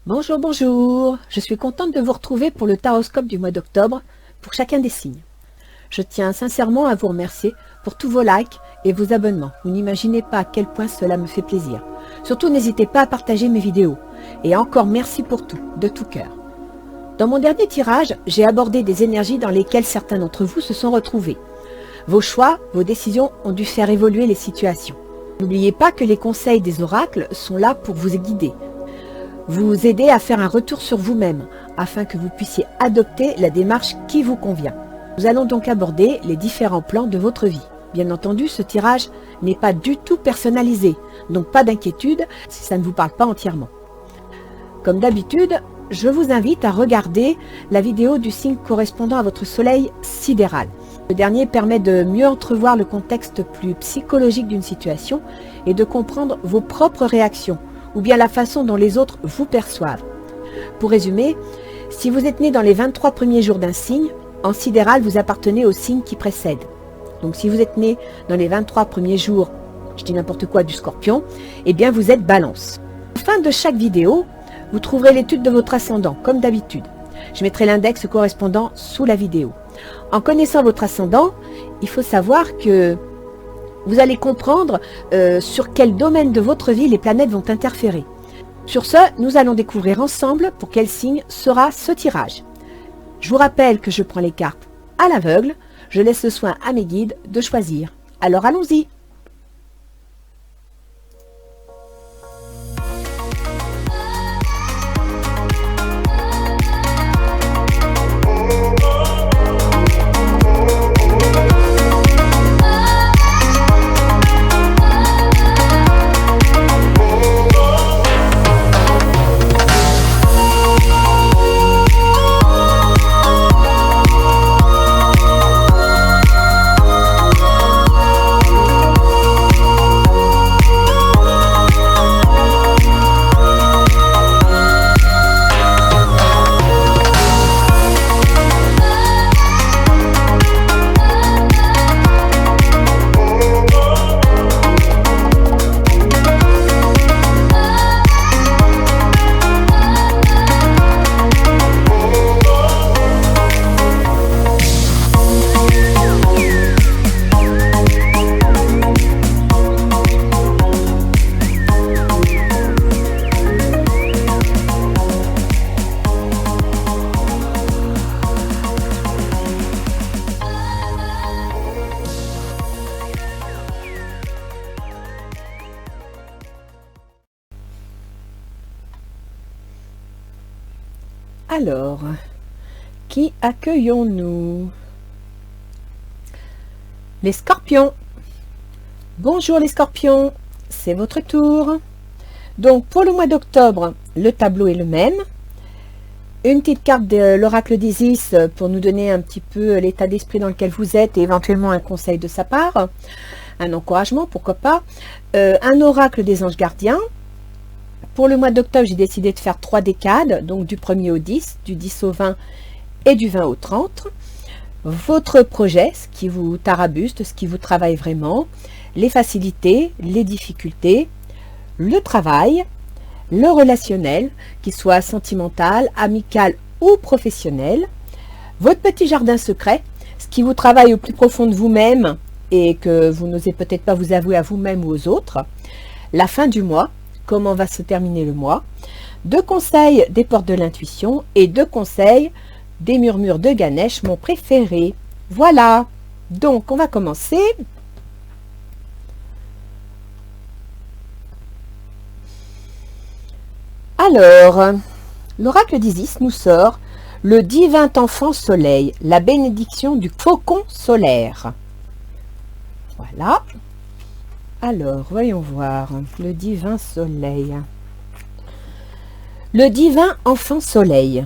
Bonjour, bonjour. Je suis contente de vous retrouver pour le taroscope du mois d'octobre pour chacun des signes. Je tiens sincèrement à vous remercier pour tous vos likes et vos abonnements. Vous n'imaginez pas à quel point cela me fait plaisir. Surtout, n'hésitez pas à partager mes vidéos. Et encore merci pour tout, de tout cœur. Dans mon dernier tirage, j'ai abordé des énergies dans lesquelles certains d'entre vous se sont retrouvés. Vos choix, vos décisions ont dû faire évoluer les situations. N'oubliez pas que les conseils des oracles sont là pour vous guider, vous aider à faire un retour sur vous-même, afin que vous puissiez adopter la démarche qui vous convient. Nous allons donc aborder les différents plans de votre vie. Bien entendu, ce tirage n'est pas du tout personnalisé, donc pas d'inquiétude si ça ne vous parle pas entièrement. Comme d'habitude, je vous invite à regarder la vidéo du signe correspondant à votre soleil sidéral. Ce dernier permet de mieux entrevoir le contexte plus psychologique d'une situation et de comprendre vos propres réactions, ou bien la façon dont les autres vous perçoivent. Pour résumer, si vous êtes né dans les 23 premiers jours d'un signe, en sidéral, vous appartenez au signe qui précède. Donc si vous êtes né dans les 23 premiers jours, je dis n'importe quoi, du Scorpion, eh bien vous êtes Balance. À la fin de chaque vidéo, vous trouverez l'étude de votre ascendant, comme d'habitude. Je mettrai l'index correspondant sous la vidéo. En connaissant votre ascendant, il faut savoir que vous allez comprendre sur quel domaine de votre vie les planètes vont interférer. Sur ce, nous allons découvrir ensemble pour quel signe sera ce tirage. Je vous rappelle que je prends les cartes à l'aveugle. Je laisse le soin à mes guides de choisir. Alors allons-y! Alors, qui accueillons-nous? Les Scorpions. Bonjour les Scorpions, c'est votre tour. Donc pour le mois d'octobre, le tableau est le même. Une petite carte de l'oracle d'Isis pour nous donner un petit peu l'état d'esprit dans lequel vous êtes et éventuellement un conseil de sa part. Un encouragement, pourquoi pas. Un oracle des anges gardiens. Pour le mois d'octobre, j'ai décidé de faire 3 décades, donc du 1er au 10, du 10 au 20 et du 20 au 30. Votre projet, ce qui vous tarabuste, ce qui vous travaille vraiment, les facilités, les difficultés, le travail, le relationnel, qu'il soit sentimental, amical ou professionnel, votre petit jardin secret, ce qui vous travaille au plus profond de vous-même et que vous n'osez peut-être pas vous avouer à vous-même ou aux autres, la fin du mois, comment va se terminer le mois, 2 conseils des portes de l'intuition et 2 conseils des murmures de Ganesh, mon préféré. Voilà, donc on va commencer. Alors, l'oracle d'Isis nous sort le divin enfant soleil, la bénédiction du faucon solaire. Voilà. Alors, voyons voir, le divin soleil. Le divin enfant soleil.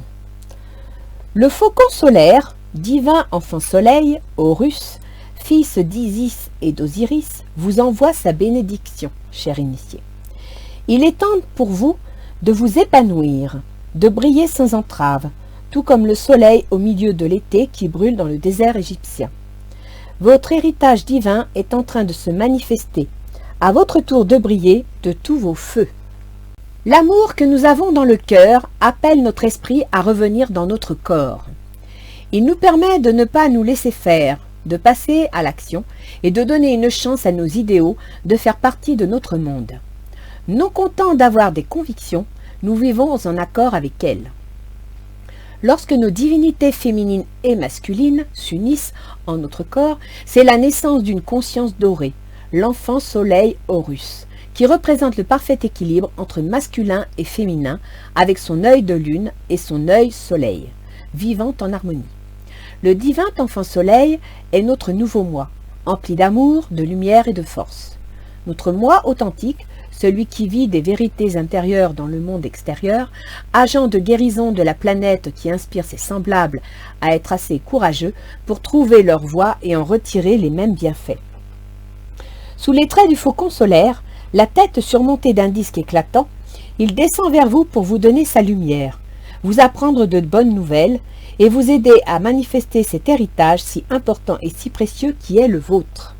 Le faucon solaire, divin enfant soleil, Horus, fils d'Isis et d'Osiris, vous envoie sa bénédiction, cher initié. Il est temps pour vous de vous épanouir, de briller sans entrave, tout comme le soleil au milieu de l'été qui brûle dans le désert égyptien. Votre héritage divin est en train de se manifester. À votre tour de briller de tous vos feux. L'amour que nous avons dans le cœur appelle notre esprit à revenir dans notre corps. Il nous permet de ne pas nous laisser faire, de passer à l'action et de donner une chance à nos idéaux de faire partie de notre monde. Non contents d'avoir des convictions, nous vivons en accord avec elles. Lorsque nos divinités féminines et masculines s'unissent en notre corps, c'est la naissance d'une conscience dorée, l'enfant soleil Horus, qui représente le parfait équilibre entre masculin et féminin, avec son œil de lune et son œil soleil, vivant en harmonie. Le divin enfant soleil est notre nouveau moi, empli d'amour, de lumière et de force. Notre moi authentique, celui qui vit des vérités intérieures dans le monde extérieur, agent de guérison de la planète qui inspire ses semblables à être assez courageux pour trouver leur voie et en retirer les mêmes bienfaits. Sous les traits du faucon solaire, la tête surmontée d'un disque éclatant, il descend vers vous pour vous donner sa lumière, vous apprendre de bonnes nouvelles et vous aider à manifester cet héritage si important et si précieux qui est le vôtre.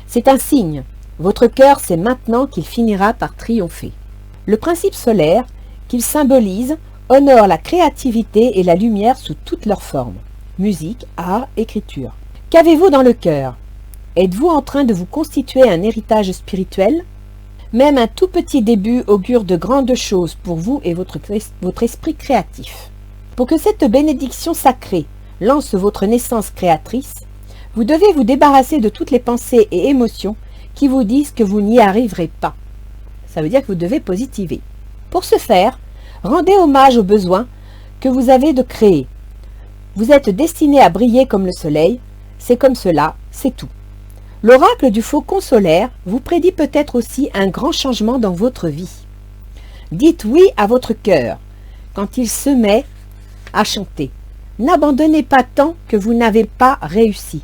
C'est un signe. Votre cœur sait maintenant qu'il finira par triompher. Le principe solaire, qu'il symbolise, honore la créativité et la lumière sous toutes leurs formes. Musique, art, écriture. Qu'avez-vous dans le cœur? Êtes-vous en train de vous constituer un héritage spirituel? Même un tout petit début augure de grandes choses pour vous et votre esprit créatif. Pour que cette bénédiction sacrée lance votre naissance créatrice, vous devez vous débarrasser de toutes les pensées et émotions qui vous disent que vous n'y arriverez pas. Ça veut dire que vous devez positiver. Pour ce faire, rendez hommage aux besoins que vous avez de créer. Vous êtes destiné à briller comme le soleil, c'est comme cela, c'est tout. L'oracle du faucon solaire vous prédit peut-être aussi un grand changement dans votre vie. Dites oui à votre cœur quand il se met à chanter. N'abandonnez pas tant que vous n'avez pas réussi.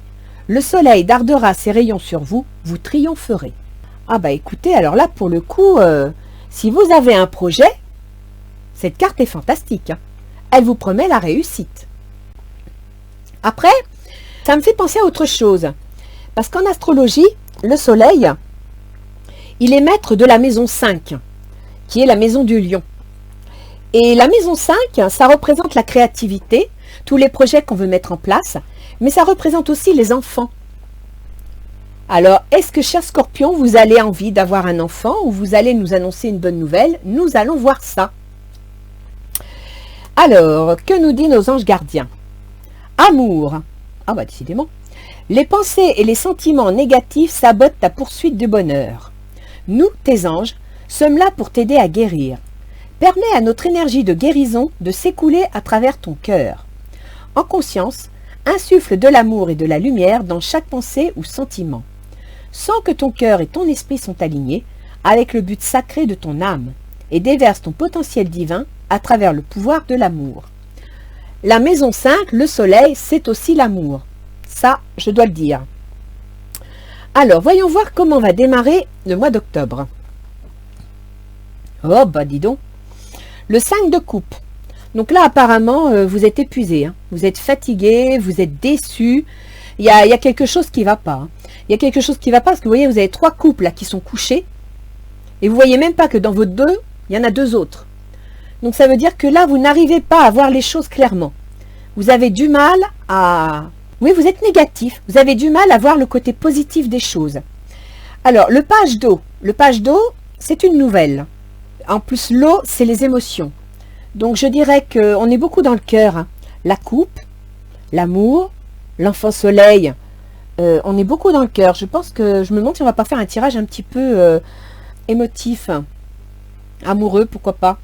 Le soleil dardera ses rayons sur vous, vous triompherez. Ah bah écoutez, alors là pour le coup, si vous avez un projet, cette carte est fantastique. Hein. Elle vous promet la réussite. Après, ça me fait penser à autre chose. Parce qu'en astrologie, le soleil, il est maître de la maison 5, qui est la maison du lion. Et la maison 5, ça représente la créativité, tous les projets qu'on veut mettre en place, mais ça représente aussi les enfants. Alors, est-ce que, cher Scorpion, vous avez envie d'avoir un enfant ou vous allez nous annoncer une bonne nouvelle? Nous allons voir ça. Alors, que nous disent nos anges gardiens? Amour. Ah bah décidément. Les pensées et les sentiments négatifs sabotent ta poursuite du bonheur. Nous, tes anges, sommes là pour t'aider à guérir. Permets à notre énergie de guérison de s'écouler à travers ton cœur. En conscience, insuffle de l'amour et de la lumière dans chaque pensée ou sentiment. Sens que ton cœur et ton esprit sont alignés avec le but sacré de ton âme et déverse ton potentiel divin à travers le pouvoir de l'amour. La maison 5, le soleil, c'est aussi l'amour. Ça, je dois le dire. Alors, voyons voir comment va démarrer le mois d'octobre. Oh, bah dis donc. Le 5 de coupe. Donc là, apparemment, vous êtes épuisé. Hein. Vous êtes fatigué, vous êtes déçu. Il y a quelque chose qui ne va pas. Hein. Il y a quelque chose qui ne va pas parce que vous voyez, vous avez 3 couples là, qui sont couchés. Et vous ne voyez même pas que dans votre 2, il y en a 2 autres. Donc ça veut dire que là, vous n'arrivez pas à voir les choses clairement. Vous avez du mal à... Oui, vous êtes négatif. Vous avez du mal à voir le côté positif des choses. Alors, le page d'eau. Le page d'eau, c'est une nouvelle. En plus, l'eau, c'est les émotions. Donc, je dirais qu'on est beaucoup dans le cœur. Hein. La coupe, l'amour, l'enfant soleil. On est beaucoup dans le cœur. Je pense que je me demande si on ne va pas faire un tirage un petit peu émotif. Amoureux, pourquoi pas.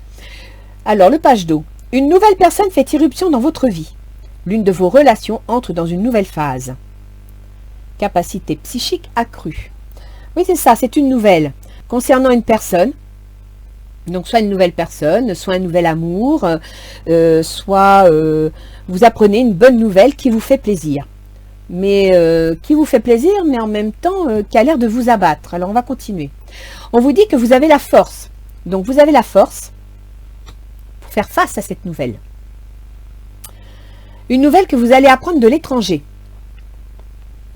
Alors, le page d'eau. Une nouvelle personne fait irruption dans votre vie. L'une de vos relations entre dans une nouvelle phase. Capacité psychique accrue. Oui, c'est ça, c'est une nouvelle. Concernant une personne, donc soit une nouvelle personne, soit un nouvel amour, soit vous apprenez une bonne nouvelle qui vous fait plaisir. Mais qui vous fait plaisir, mais en même temps qui a l'air de vous abattre. Alors on va continuer. On vous dit que vous avez la force. Donc vous avez la force pour faire face à cette nouvelle. Une nouvelle que vous allez apprendre de l'étranger.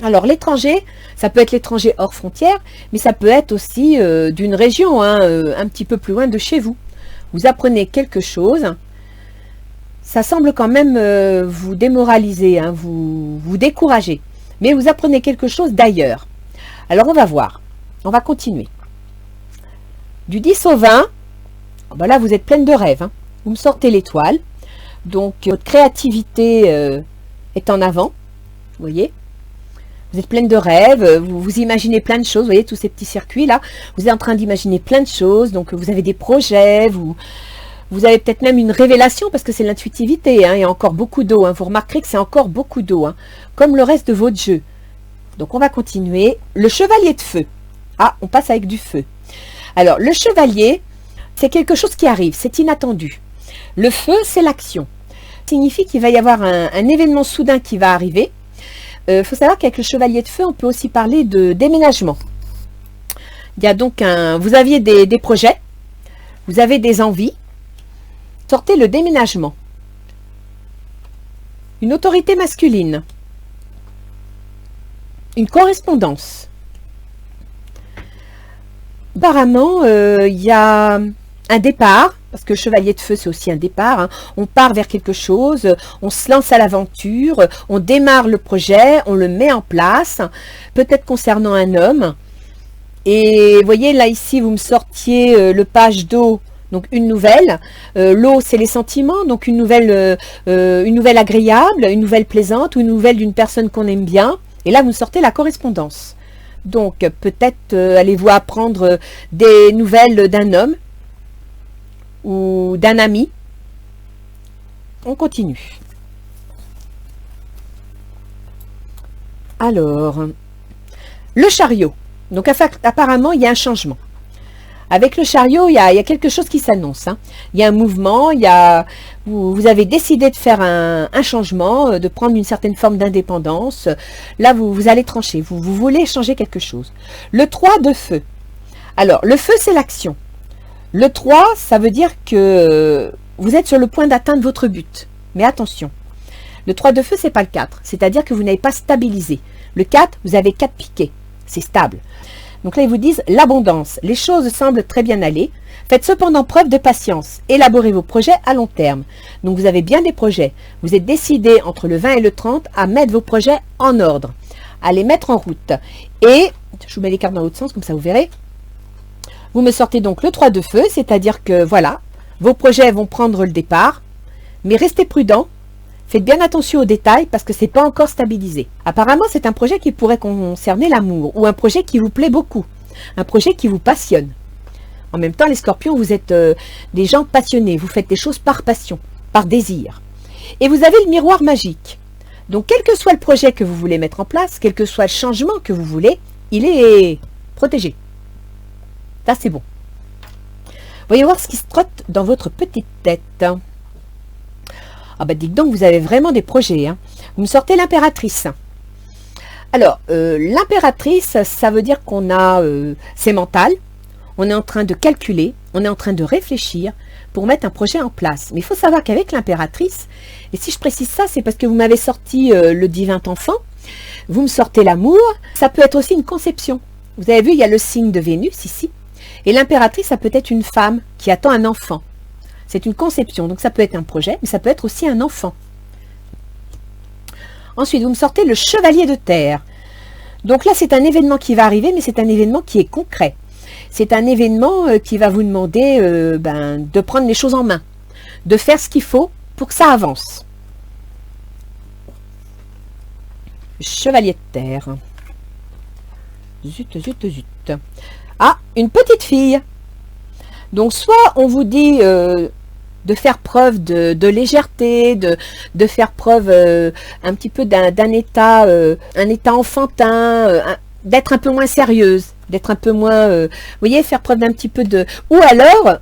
Alors l'étranger, ça peut être l'étranger hors frontières, mais ça peut être aussi d'une région, hein, un petit peu plus loin de chez vous. Vous apprenez quelque chose. Ça semble quand même vous démoraliser, hein, vous décourager. Mais vous apprenez quelque chose d'ailleurs. Alors on va voir. On va continuer. Du 10 au 20, ben là vous êtes pleine de rêves. Hein. Vous me sortez l'étoile. Donc votre créativité est en avant. Vous voyez, vous êtes pleine de rêves, vous imaginez plein de choses. Vous voyez tous ces petits circuits là. Vous êtes en train d'imaginer plein de choses. Donc vous avez des projets, vous avez peut-être même une révélation parce que c'est l'intuitivité. Hein, il y a encore beaucoup d'eau. Hein. Vous remarquerez que c'est encore beaucoup d'eau. Hein, comme le reste de votre jeu. Donc on va continuer. Le chevalier de feu. Ah, on passe avec du feu. Alors le chevalier, c'est quelque chose qui arrive. C'est inattendu. Le feu, c'est l'action. Ça signifie qu'il va y avoir un événement soudain qui va arriver. Il faut savoir qu'avec le chevalier de feu, on peut aussi parler de déménagement. Il y a donc vous aviez des projets, vous avez des envies. Sortez le déménagement. Une autorité masculine. Une correspondance. Apparemment, il y a un départ, parce que chevalier de feu, c'est aussi un départ. Hein. On part vers quelque chose, on se lance à l'aventure, on démarre le projet, on le met en place, peut-être concernant un homme. Et vous voyez, là, ici, vous me sortiez le page d'eau, donc une nouvelle. L'eau, c'est les sentiments, donc une nouvelle agréable, une nouvelle plaisante, ou une nouvelle d'une personne qu'on aime bien. Et là, vous me sortez la correspondance. Donc, peut-être allez-vous apprendre des nouvelles d'un homme, ou d'un ami. On continue. Alors, le chariot. Donc apparemment, il y a un changement. Avec le chariot, il y a quelque chose qui s'annonce. Hein. Il y a un mouvement, vous avez décidé de faire un changement, de prendre une certaine forme d'indépendance. Là, vous allez trancher, vous voulez changer quelque chose. Le 3 de feu. Alors, le feu, c'est l'action. Le 3, ça veut dire que vous êtes sur le point d'atteindre votre but. Mais attention, le 3 de feu, c'est pas le 4. C'est-à-dire que vous n'avez pas stabilisé. Le 4, vous avez 4 piquets. C'est stable. Donc là, ils vous disent l'abondance. Les choses semblent très bien aller. Faites cependant preuve de patience. Élaborez vos projets à long terme. Donc vous avez bien des projets. Vous êtes décidé entre le 20 et le 30 à mettre vos projets en ordre. À les mettre en route. Et, je vous mets les cartes dans l'autre sens, comme ça vous verrez. Vous me sortez donc le 3 de feu, c'est-à-dire que voilà, vos projets vont prendre le départ, mais restez prudent, faites bien attention aux détails parce que ce n'est pas encore stabilisé. Apparemment, c'est un projet qui pourrait concerner l'amour ou un projet qui vous plaît beaucoup, un projet qui vous passionne. En même temps, les scorpions, vous êtes des gens passionnés, vous faites des choses par passion, par désir. Et vous avez le miroir magique. Donc, quel que soit le projet que vous voulez mettre en place, quel que soit le changement que vous voulez, il est protégé. Ça, c'est bon. Voyez voir ce qui se trotte dans votre petite tête. Ah bah dites donc, vous avez vraiment des projets. Hein. Vous me sortez l'impératrice. Alors, l'impératrice, ça veut dire qu'on a... c'est mental. On est en train de calculer, on est en train de réfléchir pour mettre un projet en place. Mais il faut savoir qu'avec l'impératrice, et si je précise ça, c'est parce que vous m'avez sorti le divin enfant, vous me sortez l'amour, ça peut être aussi une conception. Vous avez vu, il y a le signe de Vénus ici. Et l'impératrice, ça peut être une femme qui attend un enfant. C'est une conception, donc ça peut être un projet, mais ça peut être aussi un enfant. Ensuite, vous me sortez le chevalier de terre. Donc là, c'est un événement qui va arriver, mais c'est un événement qui est concret. C'est un événement qui va vous demander de prendre les choses en main, de faire ce qu'il faut pour que ça avance. Chevalier de terre. Zut, zut, zut. Ah, une petite fille. Donc, soit on vous dit de faire preuve de légèreté, de faire preuve un petit peu d'un état, un état enfantin, d'être un peu moins sérieuse, d'être un peu moins, vous voyez, faire preuve d'un petit peu de... Ou alors,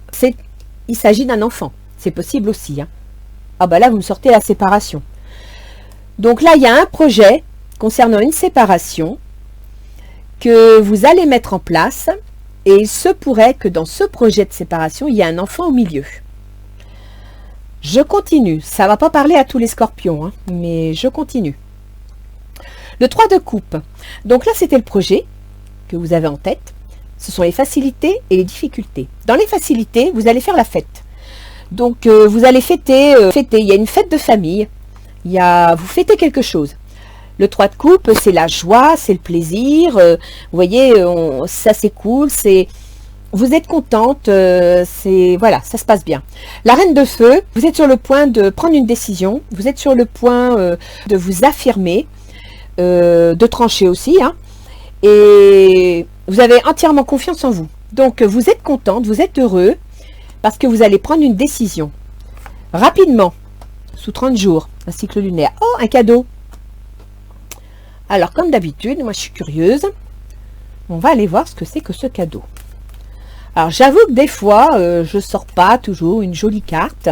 il s'agit d'un enfant. C'est possible aussi. Hein. Ah bah là, vous me sortez la séparation. Donc là, il y a un projet concernant une séparation que vous allez mettre en place et il se pourrait que dans ce projet de séparation, il y ait un enfant au milieu. Je continue. Ça ne va pas parler à tous les scorpions, hein, mais je continue. Le 3 de coupe. Donc là, c'était le projet que vous avez en tête. Ce sont les facilités et les difficultés. Dans les facilités, vous allez faire la fête. Donc vous allez fêter, il y a une fête de famille, vous fêtez quelque chose. Le 3 de coupe, c'est la joie, c'est le plaisir, vous voyez, ça c'est cool, vous êtes contente, voilà, ça se passe bien. La reine de feu, vous êtes sur le point de prendre une décision, vous êtes sur le point de vous affirmer, de trancher aussi, hein, et vous avez entièrement confiance en vous. Donc vous êtes contente, vous êtes heureux, parce que vous allez prendre une décision. Rapidement, sous 30 jours, un cycle lunaire. Oh, un cadeau. Alors, comme d'habitude, moi je suis curieuse. On va aller voir ce que c'est que ce cadeau. Alors, j'avoue que des fois, je ne sors pas toujours une jolie carte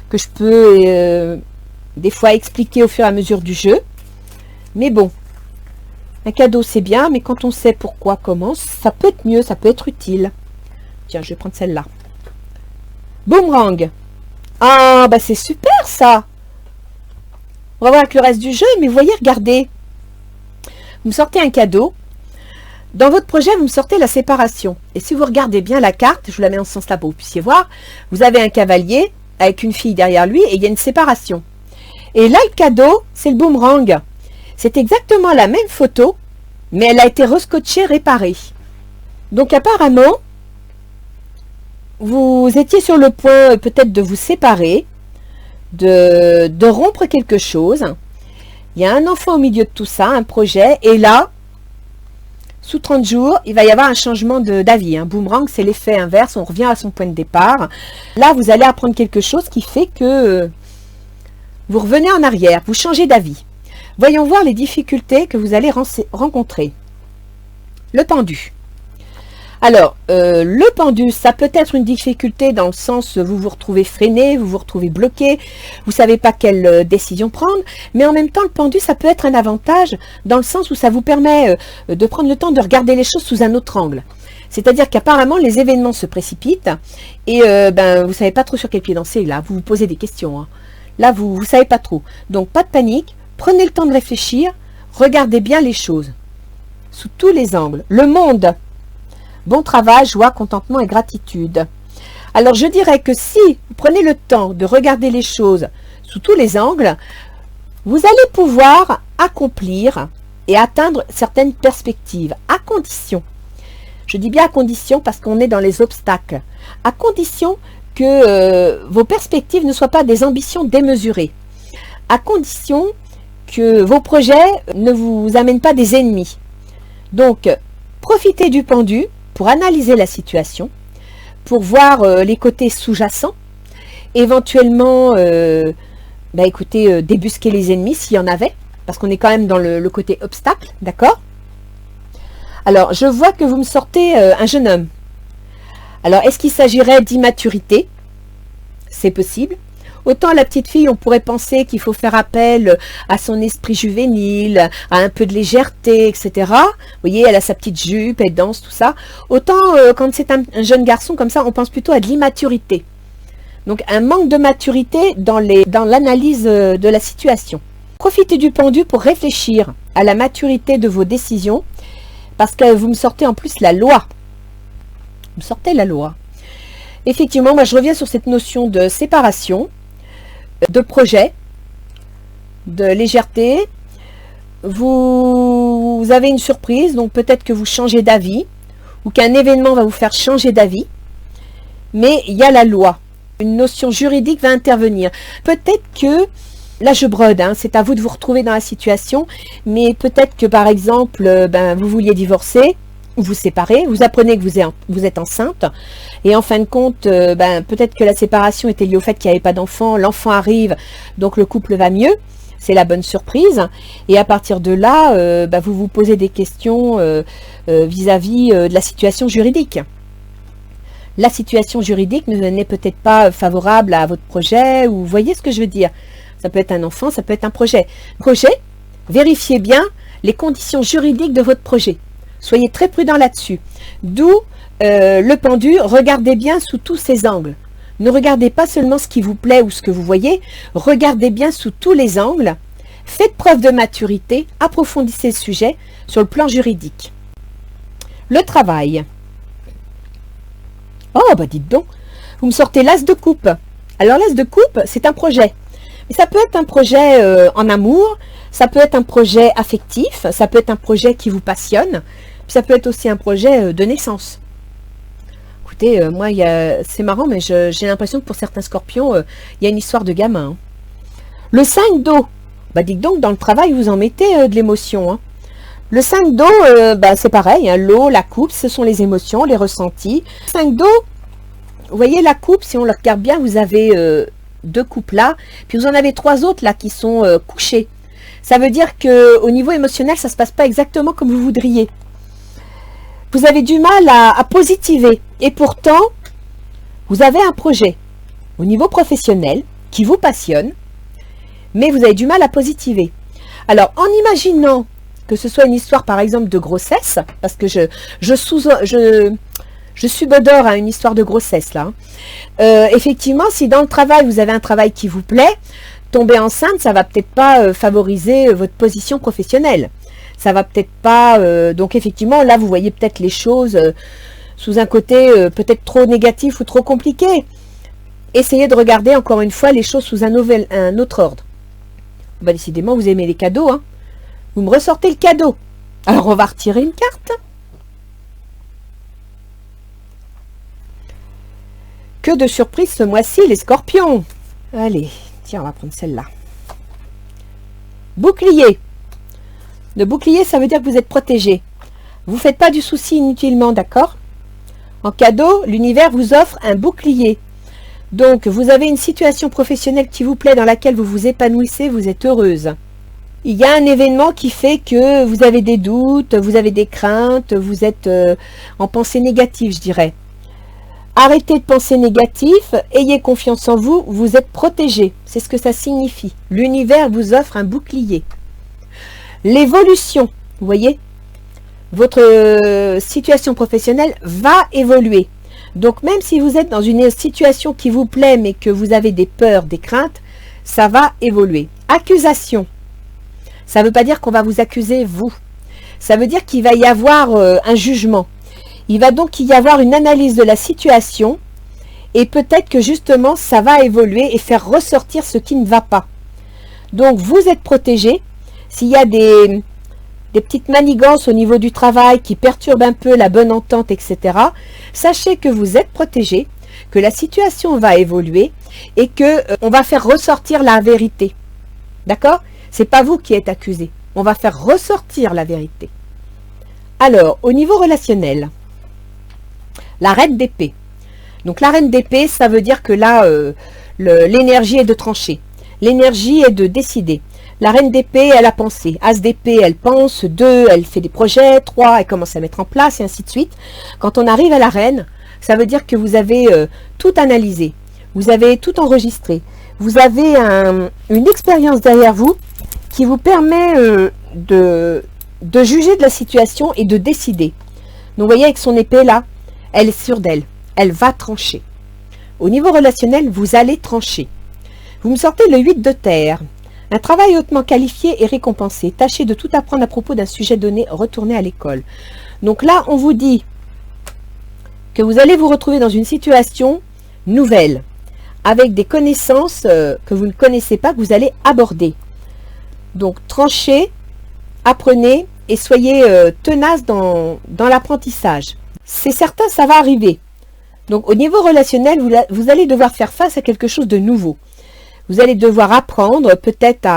que je peux des fois expliquer au fur et à mesure du jeu. Mais bon, un cadeau c'est bien, mais quand on sait pourquoi, comment, ça peut être mieux, ça peut être utile. Tiens, je vais prendre celle-là. Boomerang. Ah, bah c'est super ça. On va voir avec le reste du jeu, mais vous voyez, regardez. Vous me sortez un cadeau. Dans votre projet, vous me sortez la séparation. Et si vous regardez bien la carte, je vous la mets en ce sens-là pour que vous puissiez voir, vous avez un cavalier avec une fille derrière lui et il y a une séparation. Et là, le cadeau, c'est le boomerang. C'est exactement la même photo, mais elle a été rescotchée, réparée. Donc apparemment, vous étiez sur le point peut-être de vous séparer, de rompre quelque chose. Il y a un enfant au milieu de tout ça, un projet, et là, sous 30 jours, il va y avoir un changement d'avis. Un boomerang, c'est l'effet inverse, on revient à son point de départ. Là, vous allez apprendre quelque chose qui fait que vous revenez en arrière, vous changez d'avis. Voyons voir les difficultés que vous allez rencontrer. Le pendu. Alors, le pendu, ça peut être une difficulté dans le sens où vous vous retrouvez freiné, vous vous retrouvez bloqué, vous ne savez pas quelle décision prendre, mais en même temps, le pendu, ça peut être un avantage dans le sens où ça vous permet de prendre le temps de regarder les choses sous un autre angle. C'est-à-dire qu'apparemment, les événements se précipitent et vous ne savez pas trop sur quel pied danser, là, vous vous posez des questions. Hein. Là, vous ne savez pas trop. Donc, pas de panique, prenez le temps de réfléchir, regardez bien les choses sous tous les angles. Le monde. Bon travail, joie, contentement et gratitude. Alors, je dirais que si vous prenez le temps de regarder les choses sous tous les angles, vous allez pouvoir accomplir et atteindre certaines perspectives, à condition. Je dis bien à condition parce qu'on est dans les obstacles. À condition que vos perspectives ne soient pas des ambitions démesurées. À condition que vos projets ne vous amènent pas des ennemis. Donc, profitez du pendu pour analyser la situation, pour voir les côtés sous-jacents, éventuellement, écoutez, débusquer les ennemis s'il y en avait, parce qu'on est quand même dans le côté obstacle, d'accord? Alors, je vois que vous me sortez un jeune homme. Alors, est-ce qu'il s'agirait d'immaturité? C'est possible. Autant la petite fille, on pourrait penser qu'il faut faire appel à son esprit juvénile, à un peu de légèreté, etc. Vous voyez, elle a sa petite jupe, elle danse, tout ça. Autant quand c'est un jeune garçon comme ça, on pense plutôt à de l'immaturité. Donc un manque de maturité dans l'analyse de la situation. Profitez du pendu pour réfléchir à la maturité de vos décisions, parce que vous me sortez en plus la loi. Vous me sortez la loi. Effectivement, moi je reviens sur cette notion de séparation, de projet, de légèreté. Vous avez une surprise, donc peut-être que vous changez d'avis ou qu'un événement va vous faire changer d'avis. Mais il y a la loi. Une notion juridique va intervenir. Peut-être que, là je brode, hein, c'est à vous de vous retrouver dans la situation, mais peut-être que par exemple, vous vouliez divorcer, vous séparez, vous apprenez que vous êtes enceinte, et en fin de compte, peut-être que la séparation était liée au fait qu'il n'y avait pas d'enfant, l'enfant arrive, donc le couple va mieux, c'est la bonne surprise, et à partir de là, vous vous posez des questions vis-à-vis de la situation juridique. La situation juridique n'est peut-être pas favorable à votre projet, ou vous voyez ce que je veux dire. Ça peut être un enfant, ça peut être un projet. Projet, vérifiez bien les conditions juridiques de votre projet. Soyez très prudent là-dessus. D'où le pendu, regardez bien sous tous ses angles. Ne regardez pas seulement ce qui vous plaît ou ce que vous voyez, regardez bien sous tous les angles. Faites preuve de maturité, approfondissez le sujet sur le plan juridique. Le travail. Oh, dites donc, vous me sortez l'as de coupe. Alors l'as de coupe, c'est un projet. Mais ça peut être un projet en amour, ça peut être un projet affectif, ça peut être un projet qui vous passionne, puis ça peut être aussi un projet de naissance. Écoutez, moi, c'est marrant, mais j'ai l'impression que pour certains scorpions, il y a une histoire de gamin. Hein. Le 5 d'eau, bah dites donc, dans le travail, vous en mettez de l'émotion. Hein. Le 5 d'eau, c'est pareil, hein, l'eau, la coupe, ce sont les émotions, les ressentis. 5 d'eau, vous voyez la coupe, si on le regarde bien, vous avez 2 coupes là, puis vous en avez 3 autres là qui sont couchées. Ça veut dire qu'au niveau émotionnel, ça ne se passe pas exactement comme vous voudriez. Vous avez du mal à positiver. Et pourtant, vous avez un projet au niveau professionnel qui vous passionne, mais vous avez du mal à positiver. Alors, en imaginant que ce soit une histoire, par exemple, de grossesse, parce que je subodore à une histoire de grossesse, là. Effectivement, si dans le travail, vous avez un travail qui vous plaît, tomber enceinte, ça va peut-être pas favoriser votre position professionnelle. Ça va peut-être pas... donc, effectivement, là, vous voyez peut-être les choses sous un côté peut-être trop négatif ou trop compliqué. Essayez de regarder, encore une fois, les choses sous un autre ordre. Bah, décidément, vous aimez les cadeaux, hein. Vous me ressortez le cadeau. Alors, on va retirer une carte. Que de surprises ce mois-ci, les scorpions. Allez, tiens, on va prendre celle-là. Bouclier. Le bouclier, ça veut dire que vous êtes protégé. Vous ne faites pas du souci inutilement, d'accord? En cadeau, l'univers vous offre un bouclier. Donc, vous avez une situation professionnelle qui vous plaît, dans laquelle vous vous épanouissez, vous êtes heureuse. Il y a un événement qui fait que vous avez des doutes, vous avez des craintes, vous êtes en pensée négative, je dirais. Arrêtez de penser négatif, ayez confiance en vous, vous êtes protégé. C'est ce que ça signifie. L'univers vous offre un bouclier. L'évolution, vous voyez, votre situation professionnelle va évoluer. Donc même si vous êtes dans une situation qui vous plaît, mais que vous avez des peurs, des craintes, ça va évoluer. Accusation. Ça ne veut pas dire qu'on va vous accuser, vous. Ça veut dire qu'il va y avoir un jugement. Il va donc y avoir une analyse de la situation et peut-être que justement, ça va évoluer et faire ressortir ce qui ne va pas. Donc, vous êtes protégé. S'il y a des petites manigances au niveau du travail qui perturbent un peu la bonne entente, etc., sachez que vous êtes protégé, que la situation va évoluer et que on va faire ressortir la vérité. D'accord ? C'est pas vous qui êtes accusé. On va faire ressortir la vérité. Alors, au niveau relationnel, la reine d'épée. Donc, la reine d'épée, ça veut dire que là, l'énergie est de trancher. L'énergie est de décider. La reine d'épée, elle a pensé. As d'épée, elle pense. 2, elle fait des projets. 3, elle commence à mettre en place, et ainsi de suite. Quand on arrive à la reine, ça veut dire que vous avez tout analysé. Vous avez tout enregistré. Vous avez une expérience derrière vous qui vous permet de juger de la situation et de décider. Donc, vous voyez, avec son épée là, elle est sûre d'elle. Elle va trancher. Au niveau relationnel, vous allez trancher. Vous me sortez le 8 de terre. Un travail hautement qualifié et récompensé. Tâchez de tout apprendre à propos d'un sujet donné. Retournez à l'école. Donc là, on vous dit que vous allez vous retrouver dans une situation nouvelle, avec des connaissances que vous ne connaissez pas, que vous allez aborder. Donc, tranchez, apprenez et soyez tenace dans l'apprentissage. C'est certain, ça va arriver. Donc, au niveau relationnel, vous allez devoir faire face à quelque chose de nouveau. Vous allez devoir apprendre peut-être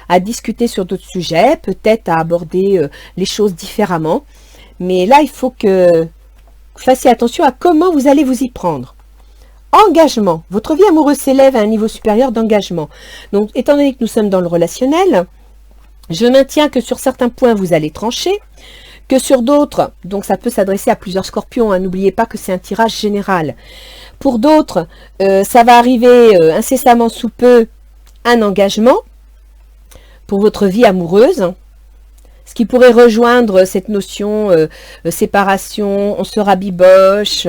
à discuter sur d'autres sujets, peut-être à aborder les choses différemment. Mais là, il faut que vous fassiez attention à comment vous allez vous y prendre. Engagement. Votre vie amoureuse s'élève à un niveau supérieur d'engagement. Donc, étant donné que nous sommes dans le relationnel, je maintiens que sur certains points, vous allez trancher, que sur d'autres, donc ça peut s'adresser à plusieurs scorpions, hein, n'oubliez pas que c'est un tirage général. Pour d'autres, ça va arriver incessamment sous peu un engagement pour votre vie amoureuse, ce qui pourrait rejoindre cette notion séparation, on se rabiboche,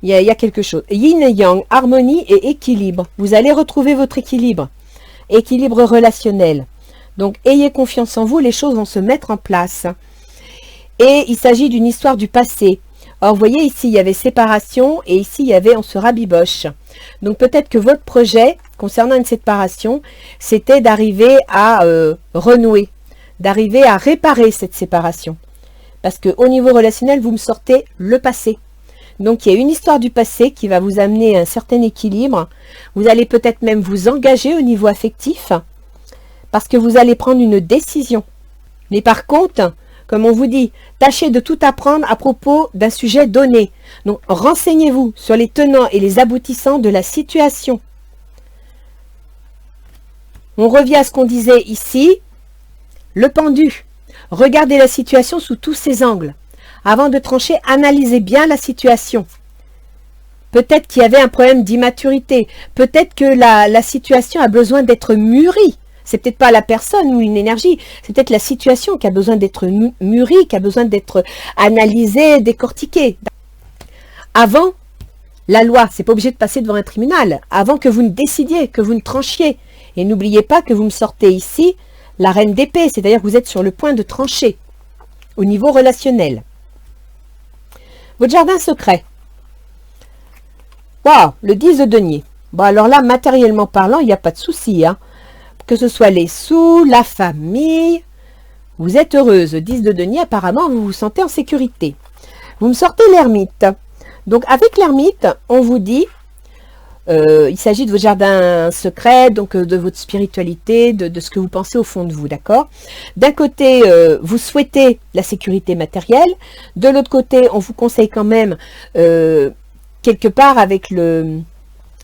il y a quelque chose. Yin et Yang, harmonie et équilibre. Vous allez retrouver votre équilibre relationnel. Donc, ayez confiance en vous, les choses vont se mettre en place. Et il s'agit d'une histoire du passé. Alors, vous voyez, ici, il y avait séparation et ici, il y avait on se rabiboche. Donc, peut-être que votre projet, concernant une séparation, c'était d'arriver à renouer, d'arriver à réparer cette séparation. Parce qu'au niveau relationnel, vous me sortez le passé. Donc, il y a une histoire du passé qui va vous amener à un certain équilibre. Vous allez peut-être même vous engager au niveau affectif parce que vous allez prendre une décision. Mais par contre, comme on vous dit, tâchez de tout apprendre à propos d'un sujet donné. Donc, renseignez-vous sur les tenants et les aboutissants de la situation. On revient à ce qu'on disait ici, le pendu. Regardez la situation sous tous ses angles. Avant de trancher, analysez bien la situation. Peut-être qu'il y avait un problème d'immaturité. Peut-être que la situation a besoin d'être mûrie. C'est peut-être pas la personne ou une énergie, c'est peut-être la situation qui a besoin d'être mûrie, qui a besoin d'être analysée, décortiquée. Avant la loi, c'est pas obligé de passer devant un tribunal, avant que vous ne décidiez, que vous ne tranchiez. Et n'oubliez pas que vous me sortez ici la reine d'épée, c'est-à-dire que vous êtes sur le point de trancher au niveau relationnel. Votre jardin secret. Waouh, le 10 de denier. Bon, alors là, matériellement parlant, il n'y a pas de souci, hein. Que ce soit les sous, la famille, vous êtes heureuse. 10 de denier, apparemment, vous vous sentez en sécurité. Vous me sortez l'ermite. Donc, avec l'ermite, on vous dit, il s'agit de votre jardin secret, donc de votre spiritualité, de ce que vous pensez au fond de vous, d'accord? D'un côté, vous souhaitez la sécurité matérielle. De l'autre côté, on vous conseille quand même, quelque part avec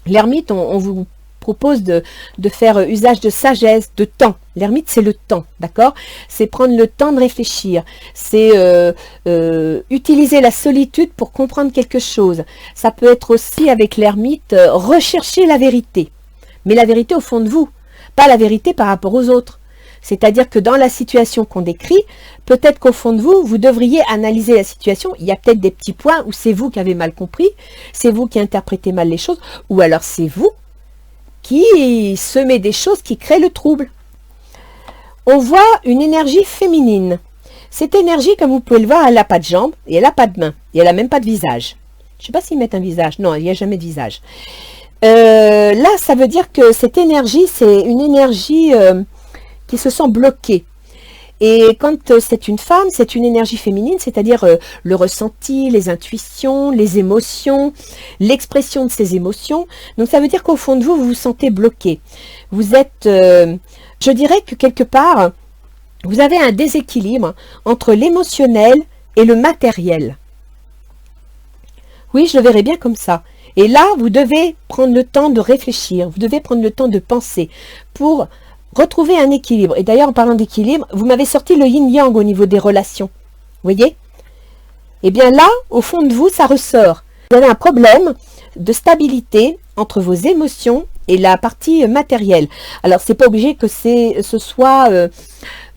l'ermite, on vous propose de faire usage de sagesse, de temps. L'ermite, c'est le temps, d'accord? C'est prendre le temps de réfléchir. C'est utiliser la solitude pour comprendre quelque chose. Ça peut être aussi, avec l'ermite, rechercher la vérité. Mais la vérité au fond de vous, pas la vérité par rapport aux autres. C'est-à-dire que dans la situation qu'on décrit, peut-être qu'au fond de vous, vous devriez analyser la situation. Il y a peut-être des petits points où c'est vous qui avez mal compris, c'est vous qui interprétez mal les choses, ou alors c'est vous qui semez des choses qui créent le trouble. On voit une énergie féminine. Cette énergie, comme vous pouvez le voir, elle n'a pas de jambes et elle n'a pas de mains. Et elle n'a même pas de visage. Je ne sais pas s'ils mettent un visage. Non, il n'y a jamais de visage. Là, ça veut dire que cette énergie, c'est une énergie qui se sent bloquée. Et quand c'est une femme, c'est une énergie féminine, c'est-à-dire le ressenti, les intuitions, les émotions, l'expression de ces émotions. Donc ça veut dire qu'au fond de vous, vous vous sentez bloqué. Vous êtes, je dirais que quelque part, vous avez un déséquilibre entre l'émotionnel et le matériel. Oui, je le verrais bien comme ça. Et là, vous devez prendre le temps de réfléchir, vous devez prendre le temps de penser pour retrouver un équilibre. Et d'ailleurs, en parlant d'équilibre, vous m'avez sorti le yin-yang au niveau des relations. Vous voyez? Eh bien là, au fond de vous, ça ressort. Vous avez un problème de stabilité entre vos émotions et la partie matérielle. Alors, c'est pas obligé que ce soit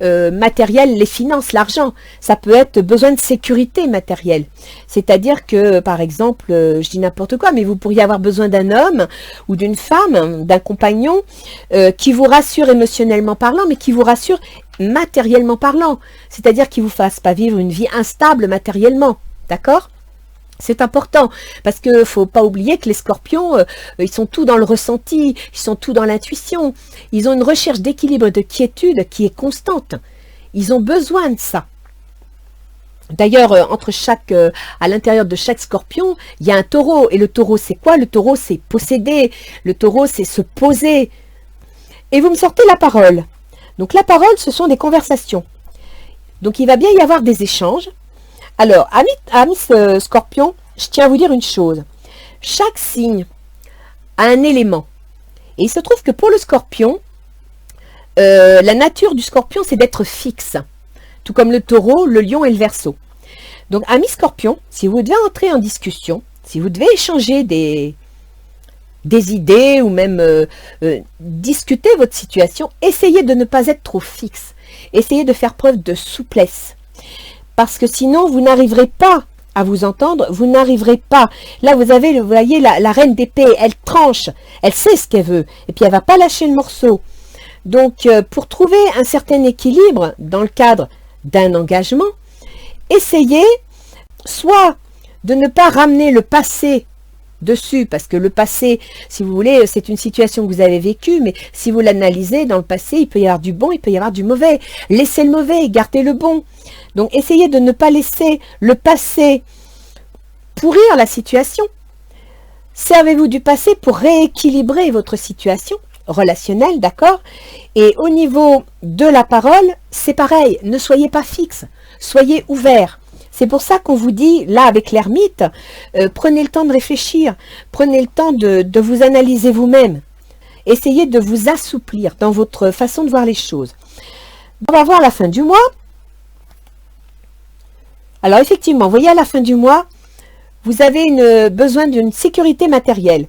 matériel, les finances, l'argent. Ça peut être besoin de sécurité matérielle. C'est-à-dire que, par exemple, je dis n'importe quoi, mais vous pourriez avoir besoin d'un homme ou d'une femme, d'un compagnon, qui vous rassure émotionnellement parlant, mais qui vous rassure matériellement parlant. C'est-à-dire qui ne vous fasse pas vivre une vie instable matériellement. D'accord ? C'est important, parce qu'il ne faut pas oublier que les scorpions, ils sont tout dans le ressenti, ils sont tout dans l'intuition. Ils ont une recherche d'équilibre et de quiétude qui est constante. Ils ont besoin de ça. D'ailleurs, à l'intérieur de chaque scorpion, il y a un taureau. Et le taureau, c'est quoi? Le taureau, c'est posséder. Le taureau, c'est se poser. Et vous me sortez la parole. Donc la parole, ce sont des conversations. Donc il va bien y avoir des échanges. Alors, amis Scorpion, je tiens à vous dire une chose. Chaque signe a un élément. Et il se trouve que pour le Scorpion, la nature du Scorpion, c'est d'être fixe. Tout comme le Taureau, le Lion et le Verseau. Donc, amis Scorpion, si vous devez entrer en discussion, si vous devez échanger des idées ou même discuter votre situation, essayez de ne pas être trop fixe. Essayez de faire preuve de souplesse. Parce que sinon, vous n'arriverez pas à vous entendre, vous n'arriverez pas. Là, vous voyez, la reine d'épée, elle tranche, elle sait ce qu'elle veut, et puis elle ne va pas lâcher le morceau. Donc, pour trouver un certain équilibre dans le cadre d'un engagement, essayez soit de ne pas ramener le passé dessus, parce que le passé, si vous voulez, c'est une situation que vous avez vécue, mais si vous l'analysez, dans le passé, il peut y avoir du bon, il peut y avoir du mauvais. Laissez le mauvais, gardez le bon. Donc, essayez de ne pas laisser le passé pourrir la situation. Servez-vous du passé pour rééquilibrer votre situation relationnelle, d'accord? Et au niveau de la parole, c'est pareil, ne soyez pas fixe, soyez ouvert. C'est pour ça qu'on vous dit, là avec l'ermite, prenez le temps de réfléchir, prenez le temps de vous analyser vous-même. Essayez de vous assouplir dans votre façon de voir les choses. On va voir la fin du mois. Alors effectivement, vous voyez à la fin du mois, vous avez besoin d'une sécurité matérielle.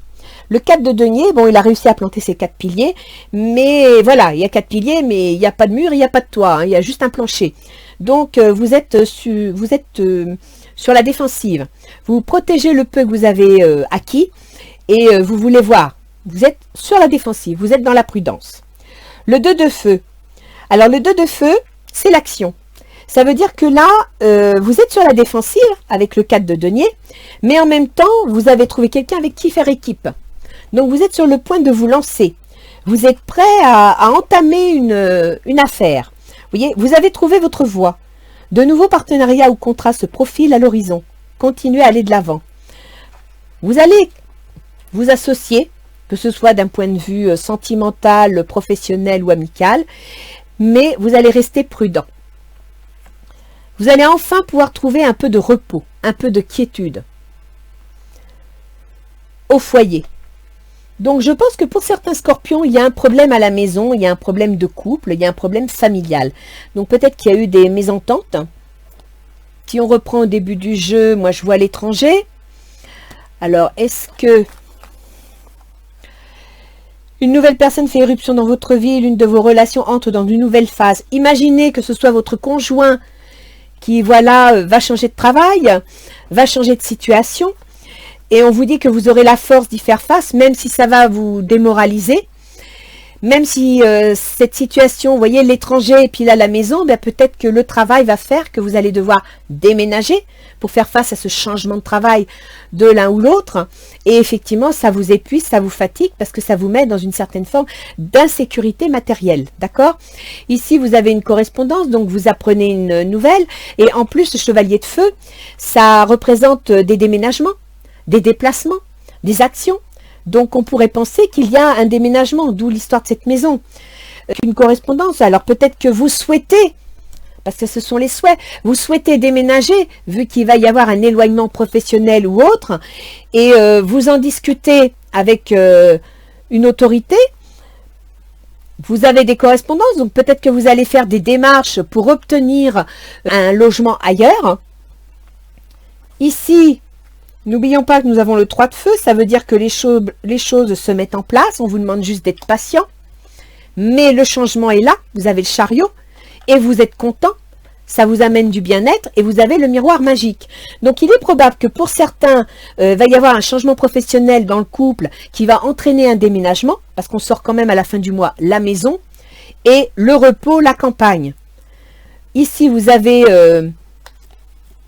Le 4 de denier, bon, il a réussi à planter ses 4 piliers, mais voilà, il y a 4 piliers, mais il n'y a pas de mur, il n'y a pas de toit, hein, il y a juste un plancher. Donc, vous êtes sur la défensive. Vous protégez le peu que vous avez acquis et vous voulez voir. Vous êtes sur la défensive, vous êtes dans la prudence. Le 2 de feu. Alors, le 2 de feu, c'est l'action. Ça veut dire que là, vous êtes sur la défensive avec le 4 de denier, mais en même temps, vous avez trouvé quelqu'un avec qui faire équipe. Donc, vous êtes sur le point de vous lancer. Vous êtes prêt à entamer une affaire. Vous voyez, vous avez trouvé votre voie. De nouveaux partenariats ou contrats se profilent à l'horizon. Continuez à aller de l'avant. Vous allez vous associer, que ce soit d'un point de vue sentimental, professionnel ou amical, mais vous allez rester prudent. Vous allez enfin pouvoir trouver un peu de repos, un peu de quiétude au foyer. Donc, je pense que pour certains scorpions, il y a un problème à la maison, il y a un problème de couple, il y a un problème familial. Donc, peut-être qu'il y a eu des mésententes. Si on reprend au début du jeu, moi, je vois l'étranger. Alors, est-ce que une nouvelle personne fait éruption dans votre vie, l'une de vos relations entre dans une nouvelle phase? Imaginez que ce soit votre conjoint qui, voilà, va changer de travail, va changer de situation. Et on vous dit que vous aurez la force d'y faire face, même si ça va vous démoraliser. Même si cette situation, vous voyez, l'étranger et puis là la maison, ben, peut-être que le travail va faire que vous allez devoir déménager pour faire face à ce changement de travail de l'un ou l'autre. Et effectivement, ça vous épuise, ça vous fatigue parce que ça vous met dans une certaine forme d'insécurité matérielle. D'accord? Ici, vous avez une correspondance, donc vous apprenez une nouvelle. Et en plus, le chevalier de feu, ça représente des déménagements, des déplacements, des actions. Donc, on pourrait penser qu'il y a un déménagement, d'où l'histoire de cette maison. Une correspondance. Alors, peut-être que vous souhaitez, parce que ce sont les souhaits, vous souhaitez déménager, vu qu'il va y avoir un éloignement professionnel ou autre, et vous en discutez avec une autorité. Vous avez des correspondances, donc peut-être que vous allez faire des démarches pour obtenir un logement ailleurs. Ici, n'oublions pas que nous avons le 3 de feu, ça veut dire que les choses se mettent en place, on vous demande juste d'être patient, mais le changement est là, vous avez le chariot, et vous êtes content, ça vous amène du bien-être, et vous avez le miroir magique. Donc il est probable que pour certains, va y avoir un changement professionnel dans le couple qui va entraîner un déménagement, parce qu'on sort quand même à la fin du mois la maison, et le repos, la campagne. Ici vous avez